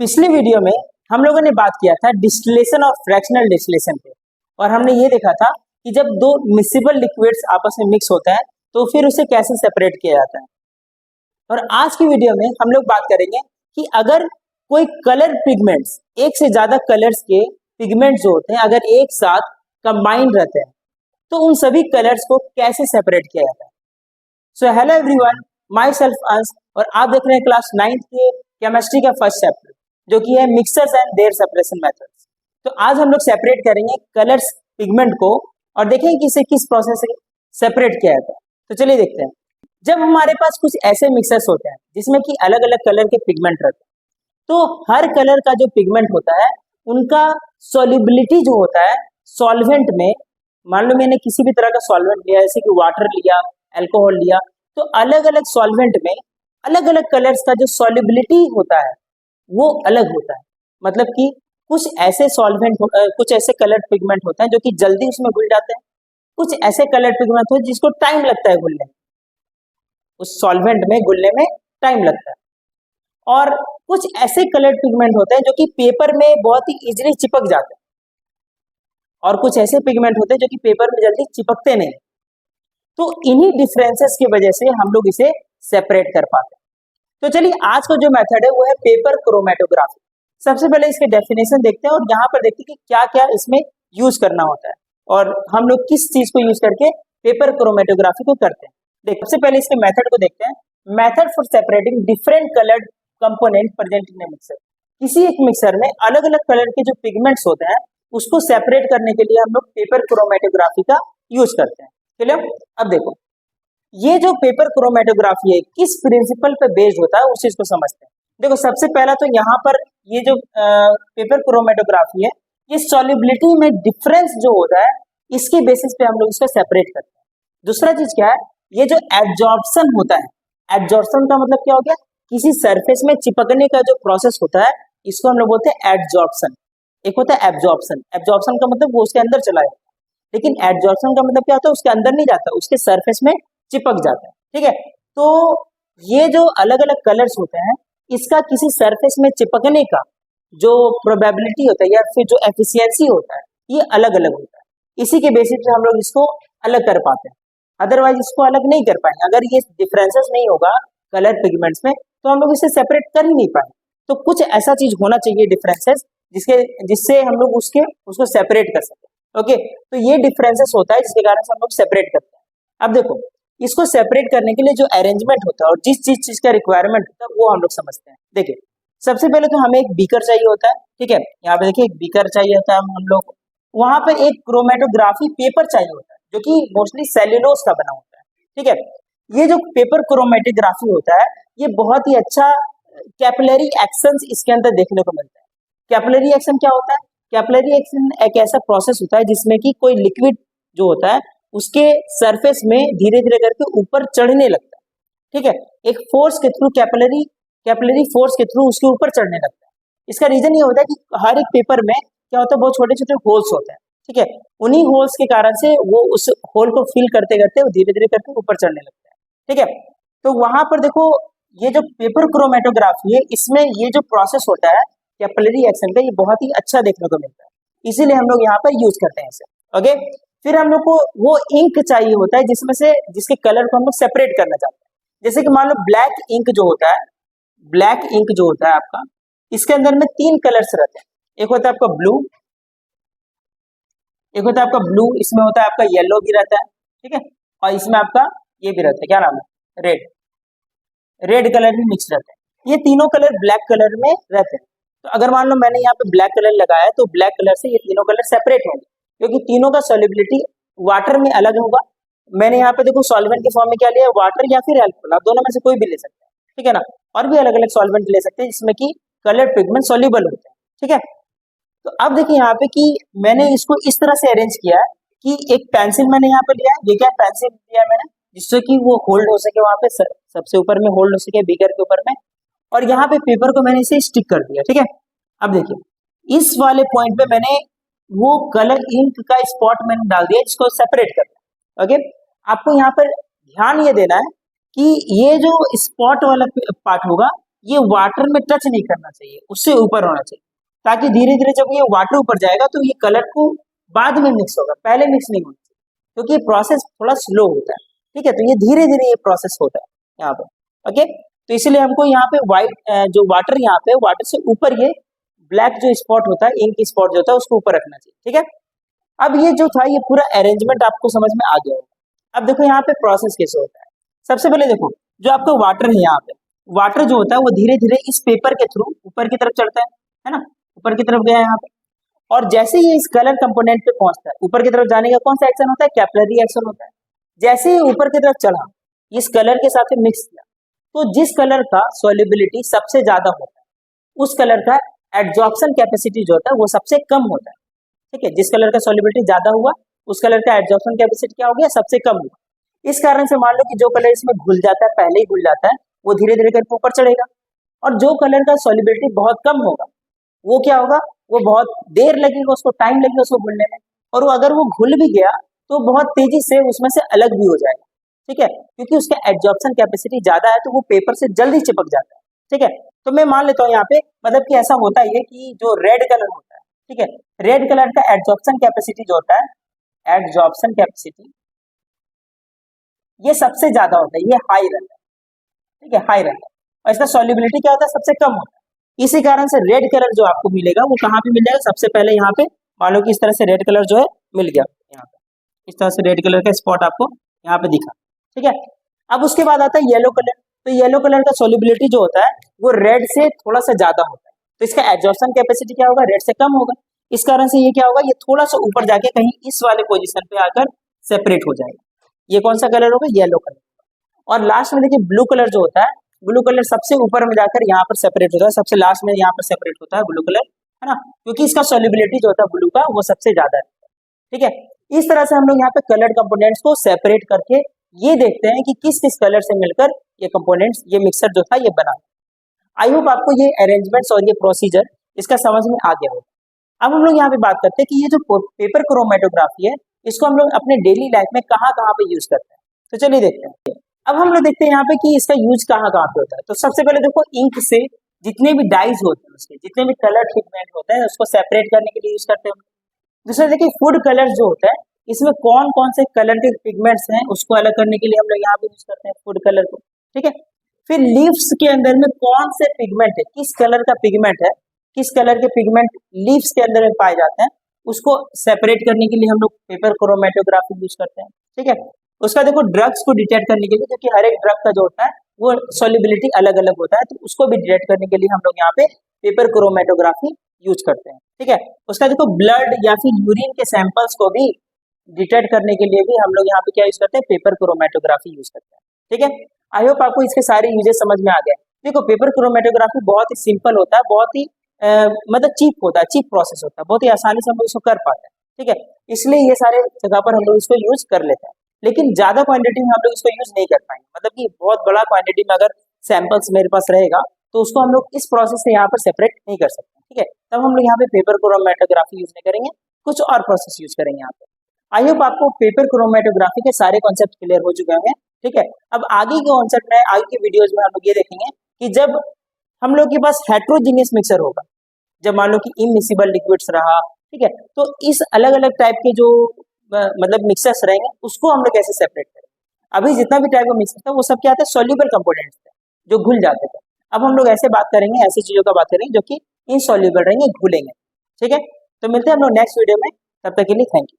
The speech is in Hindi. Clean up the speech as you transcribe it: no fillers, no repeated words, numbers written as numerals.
पिछले वीडियो में हम लोगों ने बात किया था डिस्टिलेशन और फ्रैक्शनल डिस्टिलेशन पे, और हमने ये देखा था कि जब दो मिक्सिबल लिक्विड्स आपस में मिक्स होता है तो फिर उसे कैसे सेपरेट किया जाता है। और आज की वीडियो में हम लोग बात करेंगे कि अगर कोई कलर पिगमेंट्स, एक से ज्यादा कलर्स के पिगमेंट्स जो होते हैं अगर एक साथ कंबाइंड रहते हैं तो उन सभी कलर्स को कैसे सेपरेट किया जाता है। So hello everyone, my self अंश, और आप देख रहे हैं क्लास 9th के केमिस्ट्री का फर्स्ट चैप्टर जो कि है mixtures and their separation methods. तो आज हम लोग सेपरेट करेंगे कलर्स पिगमेंट को और देखेंगे कि इसे किस प्रोसेस से सेपरेट किया जाता है। तो चलिए देखते हैं। जब हमारे पास कुछ ऐसे मिक्सर्स होते हैं जिसमें कि अलग अलग कलर के पिगमेंट रहते हैं, तो हर कलर का जो पिगमेंट होता है उनका सॉल्युबिलिटी जो होता है सॉल्वेंट में, मान लो मैंने किसी भी तरह का सॉल्वेंट लिया जैसे कि वाटर लिया, अल्कोहल लिया, तो अलग अलग सॉल्वेंट में अलग अलग कलर्स का जो सॉल्युबिलिटी होता है वो अलग होता है। मतलब कि कुछ ऐसे कुछ ऐसे कलर पिगमेंट होते हैं जो कि जल्दी उसमें घुल जाते हैं, कुछ ऐसे कलर पिगमेंट होते हैं जिसको टाइम लगता है घुलने में, उस सॉल्वेंट में घुलने में टाइम लगता है। और कुछ ऐसे कलर पिगमेंट होते हैं जो कि पेपर में बहुत ही इजीली चिपक जाते हैं, और कुछ ऐसे पिगमेंट होते हैं जो कि पेपर में जल्दी चिपकते नहीं। तो इन्हीं डिफरेंसेस की वजह से हम लोग इसे सेपरेट कर पाते हैं। तो चलिए आज का जो मेथड है वो है पेपर क्रोमेटोग्राफी। सबसे पहले इसके डेफिनेशन देखते हैं और यहाँ पर देखते हैं कि क्या क्या इसमें यूज करना होता है और हम लोग किस चीज को यूज करके पेपर क्रोमेटोग्राफी को करते हैं। देखिए सबसे पहले इसके मेथड को देखते हैं। Method for separating different coloured component present in A mixer. किसी एक मिक्सर में अलग अलग कलर के जो पिगमेंट्स होते हैं उसको सेपरेट करने के लिए हम लोग पेपर क्रोमेटोग्राफी का यूज करते हैं। चलिए अब देखो, ये जो पेपर क्रोमेटोग्राफी है किस प्रिंसिपल पे बेस्ड होता है उस चीज को समझते हैं। देखो सबसे पहला तो यहाँ पर ये जो पेपर क्रोमेटोग्राफी है ये सॉल्युबिलिटी में डिफरेंस जो होता है इसके बेसिस पे हम लोग इसको सेपरेट करते हैं। दूसरा चीज क्या है, ये जो एब्जॉर्प्शन होता है, एब्जॉर्प्शन का मतलब क्या हो गया, किसी सरफेस में चिपकने का जो प्रोसेस होता है इसको हम लोग बोलते हैं एब्जॉर्प्शन। एक होता है एब्जॉर्प्शन, एब्जॉर्प्शन का मतलब वो उसके अंदर चला जाता है, लेकिन एब्जॉर्प्शन का मतलब क्या होता है, उसके अंदर नहीं जाता, उसके सरफेस में चिपक जाता है। ठीक है, तो ये जो अलग अलग कलर्स होते हैं इसका किसी सरफेस में चिपकने का जो प्रोबेबिलिटी होता है या फिर जो एफिशिएंसी होता है ये अलग अलग होता है। इसी के बेसिस पे हम लोग इसको अलग कर पाते हैं, अदरवाइज इसको अलग नहीं कर पाएंगे। अगर ये डिफरेंसेस नहीं होगा कलर पिगमेंट्स में तो हम लोग इसे सेपरेट कर ही नहीं पाएंगे। तो कुछ ऐसा चीज होना चाहिए डिफरेंसेस जिससे हम लोग उसको सेपरेट कर सके। ओके, तो ये डिफरेंसेस होता है जिसके कारण से हम लोग सेपरेट करते हैं। अब देखो इसको सेपरेट करने के लिए जो अरेंजमेंट होता है और जिस चीज का रिक्वायरमेंट होता है वो हम लोग समझते हैं। देखिए सबसे पहले तो हमें एक बीकर चाहिए होता है। ठीक है, यहाँ पे देखिए एक बीकर चाहिए होता है हम लोग, वहां पे एक क्रोमेटोग्राफी पेपर चाहिए होता है जो कि मोस्टली सेल्यूलोज का बना होता है। ठीक है, ये जो पेपर क्रोमेटोग्राफी होता है ये बहुत ही अच्छा कैपिलरी एक्शन इसके अंदर देखने को मिलता है। कैपिलरी एक्शन क्या होता है, कैपिलरी एक्शन एक ऐसा प्रोसेस होता है जिसमें कि कोई लिक्विड जो होता है उसके सरफेस में धीरे धीरे करके ऊपर चढ़ने लगता है। ठीक है, एक फोर्स के थ्रू कैपिलरी फोर्स के थ्रू उसके ऊपर चढ़ने लगता है। इसका रीजन ये होता है कि हर एक पेपर में क्या होता है, बहुत छोटे छोटे होल्स होते हैं। ठीक है, उन्हीं होल्स के कारण से वो उस होल को फिल करते करते वो धीरे धीरे करके ऊपर चढ़ने लगता है। ठीक है, तो वहां पर देखो ये जो पेपर क्रोमेटोग्राफी है इसमें ये जो प्रोसेस होता है कैपिलरी एक्शन का ये बहुत ही अच्छा देखने को मिलता है, इसीलिए हम लोग यहाँ पर यूज करते हैं इसे। ओके, फिर हम लोग को वो इंक चाहिए होता है जिसके कलर को हम लोग सेपरेट करना चाहते हैं। जैसे कि मान लो ब्लैक इंक जो होता है, ब्लैक इंक जो होता है आपका, इसके अंदर में 3 कलर्स रहते हैं। एक होता है आपका ब्लू, एक होता है आपका ब्लू, इसमें होता है आपका येलो भी रहता है। ठीक है, और इसमें आपका ये भी रहता है, क्या नाम है, रेड कलर भी मिक्स रहता है। ये तीनों कलर ब्लैक कलर में रहते हैं। तो अगर मान लो मैंने यहाँ पे ब्लैक कलर लगाया तो ब्लैक कलर से ये तीनों कलर सेपरेट होंगे क्योंकि तीनों का सॉल्युबिलिटी वाटर में अलग होगा। मैंने यहाँ पे देखो सॉल्वेंट के फॉर्म में क्या लिया है, वाटर या फिर अल्कोहल, आप दोनों में से कोई भी ले सकते हैं। ठीक है ना, और भी अलग अलग सॉल्वेंट ले सकते हैं जिसमें कि कलर पिगमेंट सॉल्युबल होते हैं। ठीक है, तो अब देखिए यहाँ पे कि मैंने इसको इस तरह से अरेंज किया है कि एक पेंसिल मैंने यहाँ पे लिया है, ये क्या पेंसिल लिया है मैंने जिससे कि वो होल्ड हो सके वहां पे सबसे ऊपर में होल्ड हो सके बीकर के ऊपर में, और यहाँ पे पेपर को मैंने इसे स्टिक कर दिया। ठीक है, अब देखिए इस वाले पॉइंट पे मैंने वो कलर इंक का स्पॉट मैंने डाल दिया जिसको सेपरेट करना है। ओके, आपको यहाँ पर ध्यान ये देना है कि ये जो स्पॉट वाला पार्ट होगा ये वाटर में टच नहीं करना चाहिए, उससे ऊपर होना चाहिए, ताकि धीरे धीरे जब ये वाटर ऊपर जाएगा तो ये कलर को बाद में मिक्स होगा, पहले मिक्स नहीं होना चाहिए, क्योंकि ये प्रोसेस थोड़ा स्लो होता है। ठीक है, तो ये धीरे धीरे ये प्रोसेस होता है यहाँ पे। ओके, तो इसलिए हमको यहाँ पे व्हाइट जो वाटर यहाँ पे वाटर से ऊपर ये ब्लैक जो स्पॉट होता है, इंक स्पॉट जो होता है, उसको ऊपर रखना चाहिए। ठीक है, अब ये जो था ये पूरा अरेंजमेंट आपको समझ में आ गया होगा। अब देखो यहाँ पे प्रोसेस कैसे होता है। सबसे पहले देखो, जो आपका वाटर है यहाँ पे, वाटर जो होता है वो धीरे धीरे इस पेपर के थ्रू ऊपर की तरफ चढ़ता है ना, ऊपर की तरफ गया यहाँ पे, और जैसे ही इस कलर कंपोनेंट पे पहुंचता है, ऊपर की तरफ जाने का कौन सा एक्शन होता है, कैपिलरी एक्शन होता है। जैसे ही ऊपर की तरफ चढ़ा, इस कलर के साथ मिक्स किया, तो जिस कलर का सॉल्युबिलिटी सबसे ज्यादा होता है, उस कलर का एड्जॉर्प्शन कैपेसिटी जो होता है वो सबसे कम होता है। ठीक है, जिस कलर का सॉल्युबिलिटी ज्यादा हुआ, उस कलर का एड्जॉर्प्शन कैपेसिटी क्या हो गया, सबसे कम हुआ। इस कारण से मान लो कि जो कलर इसमें घुल जाता है, पहले ही घुल जाता है, वो धीरे धीरे करके ऊपर चढ़ेगा, और जो कलर का सॉल्युबिलिटी बहुत कम होगा, वो क्या होगा, वो बहुत देर लगेगा, उसको टाइम लगेगा उसको घुलने में, और वो अगर वो घुल भी गया तो बहुत तेजी से उसमें से अलग भी हो जाएगा। ठीक है, क्योंकि उसका एब्जॉर्प्शन कैपेसिटी ज्यादा है, तो वो पेपर से जल्दी चिपक जाता है। ठीक है, तो मैं मान लेता हूँ यहाँ पे, मतलब कि ऐसा होता है कि जो रेड कलर होता है, ठीक है, रेड कलर का एब्जॉर्प्शन कैपेसिटी जो होता है, एब्जॉर्प्शन कैपेसिटी ये सबसे ज्यादा होता है, ये हाई रहता है। ठीक है, हाई रहता है, और इसका सॉल्युबिलिटी क्या होता है, सबसे कम होता है। इसी कारण से रेड कलर जो आपको मिलेगा वो कहाँ पे मिल जाएगा, सबसे पहले यहाँ पे मान लो कि इस तरह से रेड कलर जो है मिल गया, यहाँ पे इस तरह से रेड कलर का स्पॉट आपको यहाँ पे दिखा। ठीक है, अब उसके बाद आता है येलो कलर। तो येलो कलर का सॉल्युबिलिटी जो होता है वो रेड से थोड़ा सा ज्यादा होता है, तो इसका एब्जॉर्प्शन कैपेसिटी क्या होगा, रेड से कम होगा। इस कारण से ये क्या होगा, ये थोड़ा सा ऊपर जाके कहीं इस वाले पोजीशन पे आकर सेपरेट हो जाएगा। ये कौन सा कलर होगा, येलो कलर। और लास्ट में देखिए ब्लू कलर जो होता है, ब्लू कलर सबसे ऊपर में जाकर यहाँ पर सेपरेट होता है, सबसे लास्ट में यहाँ पर सेपरेट होता है ब्लू कलर, है ना, क्योंकि इसका सॉल्युबिलिटी जो होता है ब्लू का वो सबसे ज्यादा है। ठीक है, इस तरह से हम लोग यहाँ पे कलर कंपोनेंट्स को सेपरेट करके ये देखते हैं कि किस किस कलर से मिलकर ये कंपोनेंट्स, ये मिक्सर जो था ये बना। आई होप आपको ये अरेंजमेंट्स और ये प्रोसीजर इसका समझ में आ गया होगा। अब हम लोग यहाँ पे बात करते हैं कि ये जो पेपर क्रोमेटोग्राफी है, इसको हम लोग अपने डेली लाइफ में कहाँ कहाँ पे यूज करते हैं, तो चलिए देखते हैं। अब हम लोग देखते हैं यहाँ पे कि इसका यूज कहाँ कहाँ पे होता है। तो सबसे पहले देखो, इंक से जितने भी डाइज होते हैं, उसके जितने भी कलर पिगमेंट होते हैं, उसको सेपरेट करने के लिए यूज करते हैं। दूसरा देखिए, फूड कलर जो होता है, इसमें कौन कौन से कलर के पिगमेंट्स हैं उसको अलग करने के लिए हम लोग यहाँ पे यूज करते हैं फूड कलर को। ठीक है, फिर लीव्स के अंदर में कौन से पिगमेंट है, किस कलर का पिगमेंट है, किस कलर के पिगमेंट लीव्स के अंदर में पाए जाते हैं, उसको सेपरेट करने के लिए हम लोग पेपर क्रोमेटोग्राफी यूज करते हैं। ठीक है, उसका देखो ड्रग्स को डिटेक्ट करने के लिए, क्योंकि हर एक ड्रग का जो होता है वो सॉल्युबिलिटी अलग अलग होता है, तो उसको भी डिटेक्ट करने के लिए हम लोग यहाँ पे पेपर क्रोमेटोग्राफी यूज करते हैं। ठीक है, उसका देखो ब्लड या फिर यूरिन के सैंपल्स को भी डिटेक्ट करने के लिए भी हम लोग यहाँ पे क्या यूज करते हैं, पेपर क्रोमेटोग्राफी यूज करते हैं। ठीक है, आई होप आपको इसके सारे यूजेस समझ में आ गए। देखो, पेपर क्रोमेटोग्राफी बहुत ही सिंपल होता है, बहुत ही मतलब चीप होता है, चीप प्रोसेस होता है, बहुत ही आसानी से हम लोग इसको कर पाते हैं। ठीक है, इसलिए ये सारे जगह पर हम लोग इसको यूज कर लेते हैं, लेकिन ज्यादा क्वांटिटी में हम लोग इसको यूज नहीं कर पाएंगे। मतलब कि बहुत बड़ा क्वांटिटी में अगर सैंपल्स मेरे पास रहेगा तो उसको हम लोग इस प्रोसेस से यहाँ पर सेपरेट नहीं कर सकते। ठीक है, तब हम लोग यहाँ पे पेपर क्रोमेटोग्राफी यूज नहीं करेंगे, कुछ और प्रोसेस यूज करेंगे यहाँ पे। आई होप आपको पेपर क्रोमेटोग्राफी के सारे कॉन्सेप्ट क्लियर हो चुके होंगे। ठीक है, अब आगे के कॉन्सेप्ट में, आगे के वीडियोज में हम लोग ये देखेंगे कि जब हम लोग के पास हेट्रोजीनियस मिक्सर होगा, जब मान लो कि इमिसिबल लिक्विड्स रहा, ठीक है, तो इस अलग अलग टाइप के जो मतलब मिक्सर्स रहेंगे उसको हम लोग कैसे सेपरेट करें। अभी जितना भी टाइप का मिक्सर था वो सब क्या था, सॉल्युबल कंपोनेंट्स थे जो घुल जाते थे। अब हम लोग ऐसे बात करेंगे, ऐसी चीजों का बात करेंगे जो कि इनसॉल्युबल रहेंगे, घुलेंगे। ठीक है, तो मिलते हैं हम लोग नेक्स्ट वीडियो में, तब तक के लिए थैंक यू।